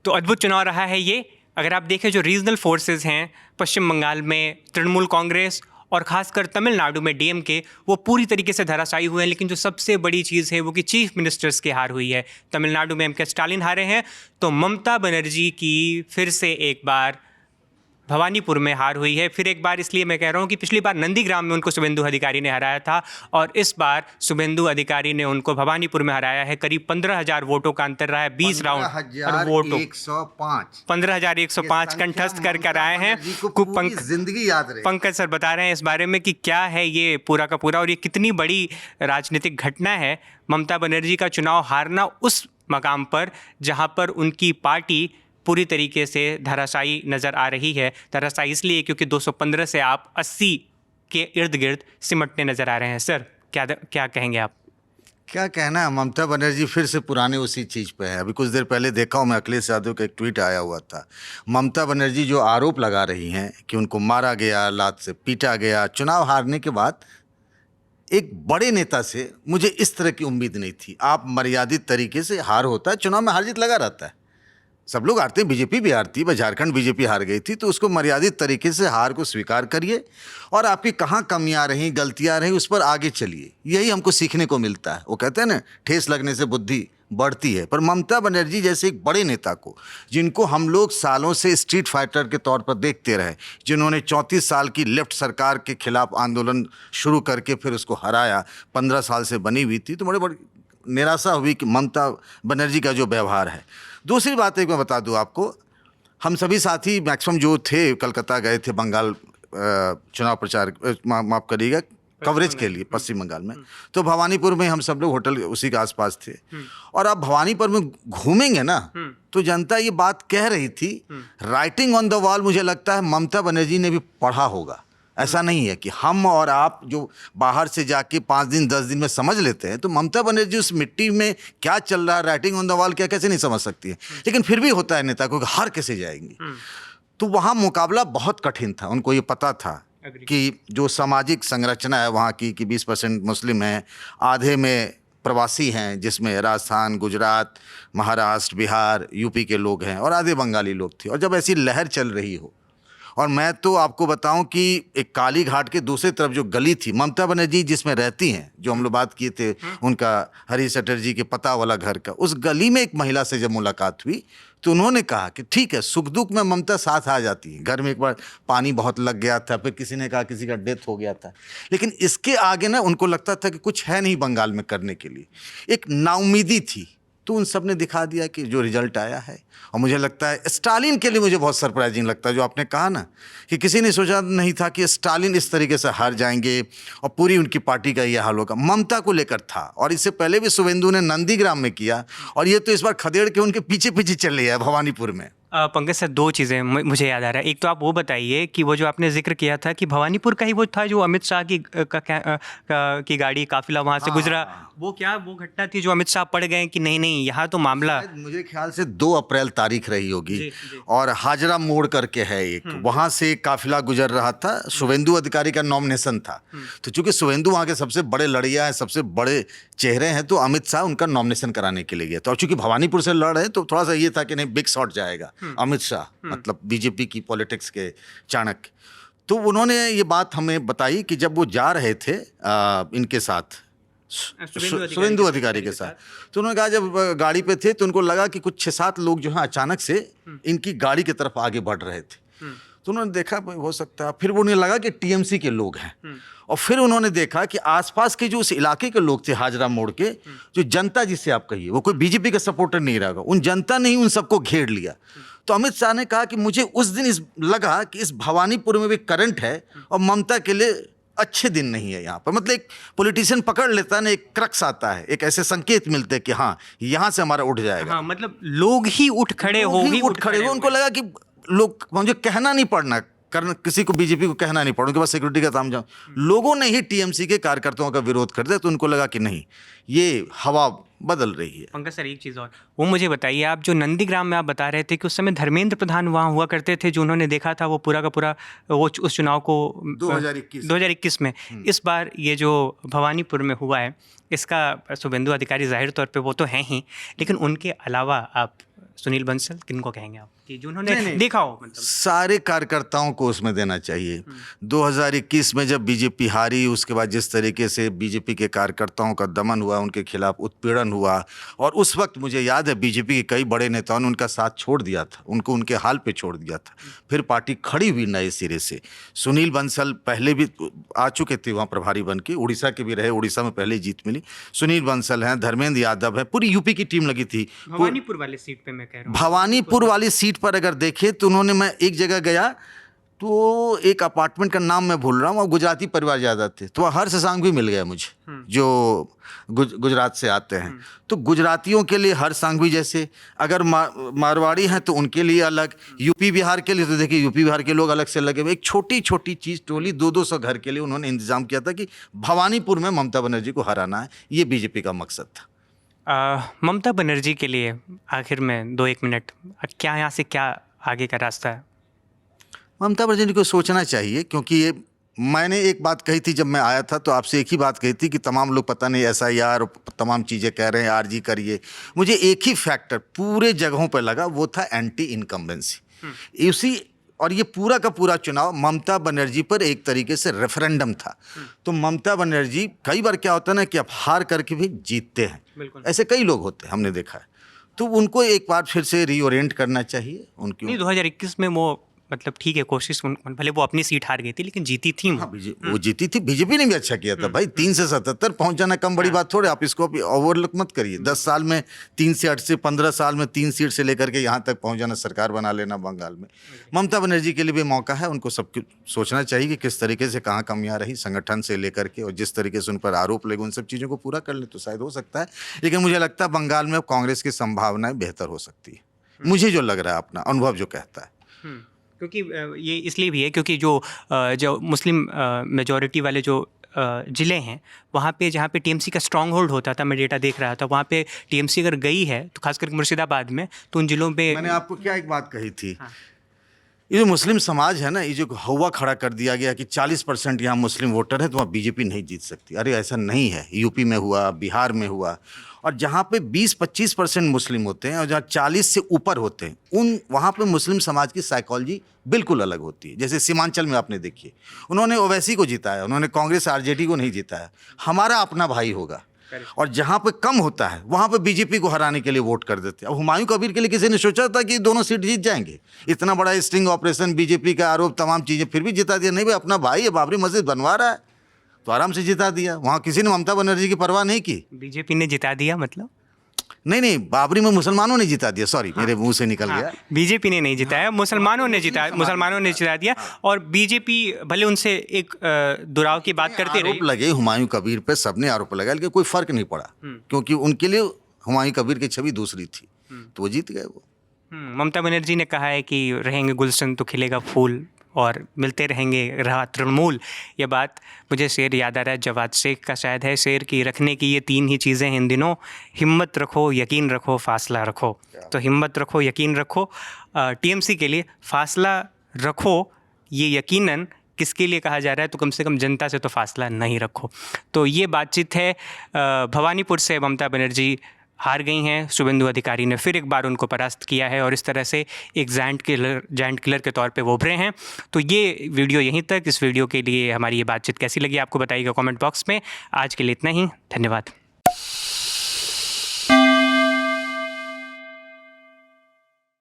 तो अद्भुत चुनाव रहा है ये। अगर आप देखें जो रीजनल फोर्सेस हैं पश्चिम बंगाल में तृणमूल कांग्रेस और खासकर तमिलनाडु में डीएमके, वो पूरी तरीके से धराशायी हुए हैं। लेकिन जो सबसे बड़ी चीज़ है वो कि चीफ मिनिस्टर्स की हार हुई है। तमिलनाडु में एमके स्टालिन हारे हैं, तो ममता बनर्जी की फिर से एक बार भवानीपुर में हार हुई है। फिर एक बार इसलिए मैं कह रहा हूँ कि पिछली बार नंदीग्राम में उनको शुभेंदु अधिकारी ने हराया था और इस बार शुभेंदु अधिकारी ने उनको भवानीपुर में हराया है। करीब 15,000 वोटों का अंतर रहा है, 20 राउंड और वोटों 15,105 कंठस्थ कर आए हैं। जिंदगी याद रहे। पंकज सर बता रहे हैं इस बारे में कि क्या है ये पूरा का पूरा और ये कितनी बड़ी राजनीतिक घटना है, ममता बनर्जी का चुनाव हारना उस मकाम पर जहाँ पर उनकी पार्टी पूरी तरीके से धराशायी नज़र आ रही है। धराशायी इसलिए क्योंकि 215 से आप 80 के इर्द गिर्द सिमटने नज़र आ रहे हैं। सर क्या कहेंगे आप? क्या कहना है, ममता बनर्जी फिर से पुराने उसी चीज़ पे है। अभी कुछ देर पहले देखा हूँ मैं, अखिलेश यादव का एक ट्वीट आया हुआ था। ममता बनर्जी जो आरोप लगा रही हैं कि उनको मारा गया, लात से पीटा गया, चुनाव हारने के बाद एक बड़े नेता से मुझे इस तरह की उम्मीद नहीं थी। आप मर्यादित तरीके से, हार होता है, चुनाव में हार जीत लगा रहता है, सब लोग हारते हैं, बीजेपी भी हारती है। झारखंड बीजेपी हार गई थी, तो उसको मर्यादित तरीके से हार को स्वीकार करिए और आपकी कहाँ कमियां रहीं, गलतियां रहीं, उस पर आगे चलिए। यही हमको सीखने को मिलता है। वो कहते हैं ना, ठेस लगने से बुद्धि बढ़ती है। पर ममता बनर्जी जैसे एक बड़े नेता को, जिनको हम लोग सालों से स्ट्रीट फाइटर के तौर पर देखते रहे, जिन्होंने 34 साल की लेफ्ट सरकार के खिलाफ आंदोलन शुरू करके फिर उसको हराया, 15 साल से बनी हुई थी, तो बड़ी निराशा हुई कि ममता बनर्जी का जो व्यवहार है। दूसरी बात एक मैं बता दूं आपको, हम सभी साथी मैक्सिमम जो थे कलकत्ता गए थे बंगाल चुनाव प्रचार, माफ करिएगा, कवरेज के लिए पश्चिम बंगाल में। तो भवानीपुर में हम सब लोग होटल उसी के आसपास थे। और आप भवानीपुर में घूमेंगे ना, तो जनता ये बात कह रही थी, राइटिंग ऑन द वॉल मुझे लगता है ममता बनर्जी ने भी पढ़ा होगा। ऐसा नहीं है कि हम और आप जो बाहर से जाके 5 दिन 10 दिन में समझ लेते हैं, तो ममता बनर्जी उस मिट्टी में क्या चल रहा है, राइटिंग ऑन द वॉल क्या, कैसे नहीं समझ सकती है। लेकिन फिर भी होता है नेता को, हार कैसे जाएंगी। तो वहाँ मुकाबला बहुत कठिन था। उनको ये पता था कि जो सामाजिक संरचना है वहाँ की, कि 20% मुस्लिम हैं, आधे में प्रवासी हैं, जिसमें राजस्थान, गुजरात, महाराष्ट्र, बिहार, यूपी के लोग हैं और आधे बंगाली लोग थे। और जब ऐसी लहर चल रही हो, और मैं तो आपको बताऊं कि एक काली घाट के दूसरी तरफ जो गली थी, ममता बनर्जी जिसमें रहती हैं, जो हम लोग बात किए थे उनका हरीश चटर्जी के पता वाला घर का, उस गली में एक महिला से जब मुलाकात हुई तो उन्होंने कहा कि ठीक है, सुख दुख में ममता साथ आ जाती है। घर में एक बार पानी बहुत लग गया था, फिर किसी ने कहा किसी का डेथ हो गया था, लेकिन इसके आगे ना उनको लगता था कि कुछ है नहीं बंगाल में करने के लिए, एक नाउमीदी थी। तो उन सब ने दिखा दिया कि जो रिजल्ट आया है। और मुझे लगता है स्टालिन के लिए मुझे बहुत सरप्राइजिंग लगता है, जो आपने कहा ना कि किसी ने सोचा नहीं था कि स्टालिन इस तरीके से हार जाएंगे और पूरी उनकी पार्टी का यह हाल होगा। ममता को लेकर था, और इससे पहले भी शुभेंदु ने नंदीग्राम में किया, और ये तो इस बार खदेड़ के उनके पीछे पीछे चले गए भवानीपुर में। पंकज सर, 2 चीज़ें मुझे याद आ रहा है। एक तो आप वो बताइए कि वो जो आपने जिक्र किया था कि भवानीपुर का ही वो था जो अमित शाह की गाड़ी काफिला वहाँ से गुजरा, वो घटना थी जो अमित शाह पड़ गए कि नहीं यहाँ तो मामला, मुझे ख्याल से 2 अप्रैल तारीख रही होगी। और हाजरा मोड़ करके है एक, वहाँ से काफिला गुजर रहा था, शुभेंदु अधिकारी का नॉमिनेशन था। तो चूंकि शुभेंदु वहाँ के सबसे बड़े लड़िया हैं, सबसे बड़े चेहरे हैं, तो अमित शाह उनका नॉमिनेशन कराने के लिए गया। तो चूंकि भवानीपुर से लड़ रहे हैं, तो थोड़ा सा ये था कि नहीं, बिग शॉट जाएगा अमित शाह, मतलब बीजेपी की पॉलिटिक्स के चाणक्य। तो उन्होंने ये बात हमें बताई कि जब वो जा रहे थे इनके साथ, शुभेंदु अधिकारी के साथ, तो उन्होंने कहा जब गाड़ी पे थे तो उनको लगा कि कुछ 6-7 लोग जो हैं अचानक से इनकी गाड़ी की तरफ आगे बढ़ रहे थे। तो उन्होंने देखा हो सकता है, फिर उन्हें लगा कि टीएमसी के लोग हैं। और फिर उन्होंने देखा कि आसपास के जो उस इलाके के लोग थे, हाजरा मोड़ के जो जनता जिसे आप कहिए, वो कोई बीजेपी का सपोर्टर नहीं रहेगा, उन जनता ने ही उन सबको घेर लिया। तो अमित शाह ने कहा कि मुझे उस दिन लगा कि इस भवानीपुर में भी करंट है और ममता के लिए अच्छे दिन नहीं है यहाँ पर। मतलब एक पॉलिटिशियन पकड़ लेता है ना, एक क्रक्स आता है, एक ऐसे संकेत मिलते हैं कि हाँ यहाँ से हमारा उठ जाएगा। हाँ, मतलब लोग ही उठ खड़े हो, उनको लगा कि लोग, मुझे कहना नहीं पड़ना, किसी को, बीजेपी को कहना नहीं पड़ा, उनके पास सिक्योरिटी का तामझाम, लोगों ने ही टीएमसी के कार्यकर्ताओं का विरोध कर दिया। तो उनको लगा कि नहीं, ये हवा बदल रही है। पंकज सर, एक चीज़ और, वो मुझे बताइए, आप जो नंदीग्राम में आप बता रहे थे कि उस समय धर्मेंद्र प्रधान वहाँ हुआ करते थे, जो उन्होंने देखा था वो पूरा का पूरा वो उस चुनाव को 2021 में। इस बार ये जो भवानीपुर में हुआ है, इसका शुभेंदु अधिकारी जाहिर तौर पे वो तो हैं ही, लेकिन उनके अलावा आप सुनील बंसल, किनको कहेंगे आप कि जिन्होंने देखा हो? मतलब सारे कार्यकर्ताओं को उसमें देना चाहिए। 2021 में जब बीजेपी हारी, उसके बाद जिस तरीके से बीजेपी के कार्यकर्ताओं का दमन हुआ, उनके खिलाफ उत्पीड़न हुआ, और उस वक्त मुझे याद है बीजेपी के कई बड़े नेताओं ने उनका साथ छोड़ दिया था, उनको उनके हाल पे छोड़ दिया था। फिर पार्टी खड़ी हुई नए सिरे से। सुनील बंसल पहले भी आ चुके थे वहाँ प्रभारी बन के, उड़ीसा के भी रहे, उड़ीसा में पहले जीत मिली। सुनील बंसल हैं, धर्मेंद्र यादव है, पूरी यूपी की टीम लगी थी। भवानीपुर वाली सीट पे मैं कह रहा हूँ, भवानीपुर वाली सीट पर अगर देखें तो उन्होंने, मैं एक जगह गया तो एक अपार्टमेंट का नाम मैं भूल रहा हूँ, और गुजराती परिवार ज़्यादा थे, तो वहाँ हर संघ भी मिल गया मुझे जो गुजरात से आते हैं। तो गुजरातियों के लिए हर संघ, जैसे अगर मारवाड़ी हैं तो उनके लिए अलग, यूपी बिहार के लिए तो देखिए यूपी बिहार के लोग अलग से लगे हुए। एक छोटी छोटी चीज़ टोली 200-200 घर के लिए उन्होंने इंतजाम किया था कि भवानीपुर में ममता बनर्जी को हराना है, ये बीजेपी का मकसद था। ममता बनर्जी के लिए आखिर में 2-1 मिनट, क्या यहाँ से क्या आगे का रास्ता है? ममता बनर्जी को सोचना चाहिए, क्योंकि ये मैंने एक बात कही थी जब मैं आया था, तो आपसे एक ही बात कही थी कि तमाम लोग पता नहीं SIR तमाम चीज़ें कह रहे हैं, RG करिए। मुझे एक ही फैक्टर पूरे जगहों पर लगा, वो था एंटी इनकम्बेंसी। उसी, और ये पूरा का पूरा चुनाव ममता बनर्जी पर एक तरीके से रेफरेंडम था। तो ममता बनर्जी, कई बार क्या होता है ना कि आप हार करके भी जीतते हैं, ऐसे कई लोग होते हैं, हमने देखा है। तो उनको एक बार फिर से रीओरिएंट करना चाहिए उनकी। नहीं, 2021 में वो मतलब ठीक है, कोशिश, भले वो अपनी सीट हार गई थी लेकिन जीती थी। हाँ, वो जीती थी, बीजेपी ने भी अच्छा किया था भाई। 3 से 77 पहुंच जाना कम बड़ी बात थोड़े, आप इसको ओवरलुक मत करिए। 10 साल में 3 से 8 से 15 साल में 3 सीट से लेकर के यहाँ तक पहुंच जाना, सरकार बना लेना बंगाल में। ममता बनर्जी के लिए भी मौका है, उनको सब कुछ सोचना चाहिए कि किस तरीके से कहाँ कमियाँ रही संगठन से लेकर के, और जिस तरीके से उन पर आरोप लगे उन सब चीज़ों को पूरा कर ले तो शायद हो सकता है। लेकिन मुझे लगता है बंगाल में कांग्रेस की संभावनाएं बेहतर हो सकती है, मुझे जो लग रहा है, अपना अनुभव जो कहता है। क्योंकि ये इसलिए भी है क्योंकि जो मुस्लिम मेजॉरिटी वाले जो ज़िले हैं, वहाँ पे जहाँ पे TMC का स्ट्रॉन्ग होल्ड होता था, मैं डेटा देख रहा था, वहाँ पे TMC अगर गई है तो खासकर मुर्शिदाबाद में, तो उन ज़िलों पे मैंने आपको क्या एक बात कही थी, ये जो मुस्लिम समाज है ना, ये जो हवा खड़ा कर दिया गया कि 40% यहाँ मुस्लिम वोटर है तो वहाँ बीजेपी नहीं जीत सकती। अरे ऐसा नहीं है। यूपी में हुआ, बिहार में हुआ, और जहाँ पे 20-25% मुस्लिम होते हैं और जहाँ 40 से ऊपर होते हैं, वहाँ पे मुस्लिम समाज की साइकोलॉजी बिल्कुल अलग होती है। जैसे सीमांचल में आपने देखिए, उन्होंने ओवैसी को जिताया, उन्होंने कांग्रेस RJD को नहीं जिताया। हमारा अपना भाई होगा, और जहाँ पे कम होता है वहाँ पे बीजेपी को हराने के लिए वोट कर देते हैं। अब हुमायूं कबीर के लिए किसी ने सोचा था कि दोनों सीट जीत जाएंगे? इतना बड़ा स्टिंग ऑपरेशन, बीजेपी का आरोप, तमाम चीज़ें, फिर भी जिता दिया। नहीं भाई, अपना भाई है, बाबरी मस्जिद बनवा रहा है, तो आराम से जिता दिया। वहाँ किसी ने ममता बनर्जी की परवाह नहीं की। बीजेपी ने जिता दिया मतलब? नहीं, बाबरी में मुसलमानों ने जिता दिया। सॉरी, मेरे मुंह से निकल गया। बीजेपी ने नहीं जिताया, मुसलमानों ने जिता दिया। और बीजेपी भले उनसे एक दुराव की बात करते रही, आरोप लगे हुमायूं कबीर पे, सबने आरोप लगाया, लेकिन कोई फर्क नहीं पड़ा, क्योंकि उनके लिए हुमायूं कबीर की छवि दूसरी थी, तो वो जीत गए। वो ममता बनर्जी ने कहा है कि रहेंगे गुलशन तो खिलेगा फूल, और मिलते रहेंगे रहा तृणमूल। ये बात मुझे शेर याद आ रहा है, जवाद शेख का शायद है, शेर की रखने की ये 3 ही चीज़ें हैं इन दिनों: हिम्मत रखो, यकीन रखो, फासला रखो। तो हिम्मत रखो, यकीन रखो। TMC के लिए फासला रखो, ये यकीनन किसके लिए कहा जा रहा है? तो कम से कम जनता से तो फासला नहीं रखो। तो ये बातचीत है। भवानीपुर से ममता बनर्जी हार गई हैं, शुभेंदु अधिकारी ने फिर एक बार उनको परास्त किया है, और इस तरह से एक जायंट किलर के तौर पे वो उभरे हैं। तो ये वीडियो यहीं तक। इस वीडियो के लिए हमारी ये बातचीत कैसी लगी आपको बताइएगा कमेंट बॉक्स में। आज के लिए इतना ही, धन्यवाद।